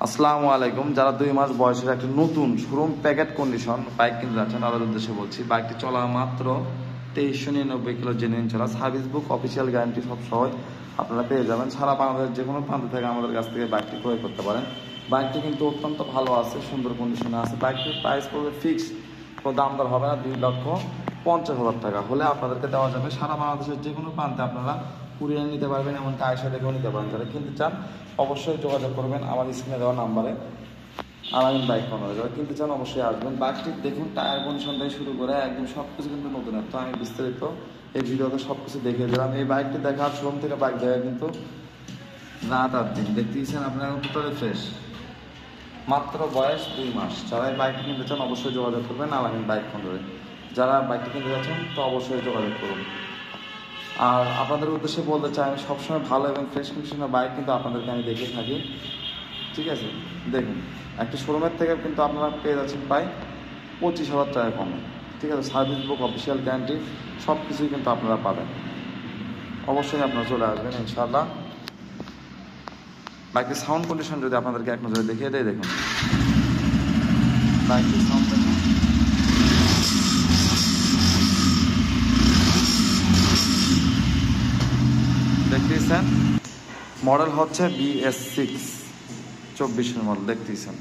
আসসালামু আলাইকুম। যারা 2 মাস বয়সের একটা নতুন শোরুম প্যাকেট কন্ডিশন বাইক কিনতে যাচ্ছেন তাদের উদ্দেশ্যে বলছি, বাইকটি চলা মাত্র 2399 কিলো জেনুইন চলা, সার্ভিস বুক, অফিসিয়াল গ্যারান্টি সব সহ আপনারা পেয়ে যাবেন। সারা বাংলাদেশের যে কোনো প্রান্ত থেকে আমাদের কাছ থেকে বাইকটি ক্রয় করতে পারেন। বাইকটি কিন্তু অত্যন্ত ভালো আছে, সুন্দর কন্ডিশনে আছে। বাইকটির প্রাইস পড়বে ফিক্সড, কোনো দাম দর হবে না। 2,50,000 টাকা হলে আপনাদেরকে দেওয়া যাবে। সারা বাংলাদেশের যে কোনো প্রান্তে আপনারা কুরিয়ার নিতে পারবেন, এমনকি আয়সা দেখেও নিতে পারেন। যারা কিনতে চান অবশ্যই যোগাযোগ করবেন আমার স্ক্রিনে দেওয়া নাম্বারে। আলামিন বাইক কর্নারে যারা কিনতে চান অবশ্যই আসবেন। বাইকটি দেখুন, টায়ার কন্ডিশন থেকে শুরু করে একদম সব কিছু কিন্তু নতুনত্ব। আমি বিস্তারিত এই ভিডিওতে সব কিছু দেখিয়ে দিলাম। এই বাইকটি দেখার শোরুম থেকে বাইক দেখা কিন্তু রাত আর দিন দেখতে দিচ্ছেন আপনারা টোটালি ফ্রেশ। মাত্র বয়স 2 মাস। যারা এই বাইকটি কিনতে চান অবশ্যই যোগাযোগ করবেন আলামিন বাইক কর্নারে। যারা বাইকটি কিনতে যাচ্ছেন তো অবশ্যই যোগাযোগ করুন। আর আপনাদের উদ্দেশ্যে বলতে চাই, আমি সবসময় ভালো এবং ফ্রেশ কন্ডিশনের বাইক কিন্তু আপনাদেরকে আমি দেখে থাকি। ঠিক আছে, দেখুন একটা শোরুমের থেকে কিন্তু আপনারা পেয়ে যাচ্ছেন প্রায় 25,000 টাকা কমে। ঠিক আছে, সার্ভিস বুক, অফিসিয়াল গ্যারান্টি সব কিছুই কিন্তু আপনারা পাবেন। অবশ্যই আপনারা চলে আসবেন ইনশাআল্লাহ। বাইকের সাউন্ড কন্ডিশন যদি আপনাদেরকে এক নজরে দেখিয়ে দেয়, দেখুন বাইকের সাউন্ড দেখুন। দেখতেছেন মডেল হচ্ছে BS6, 24-এর মডেল দেখতেছেন।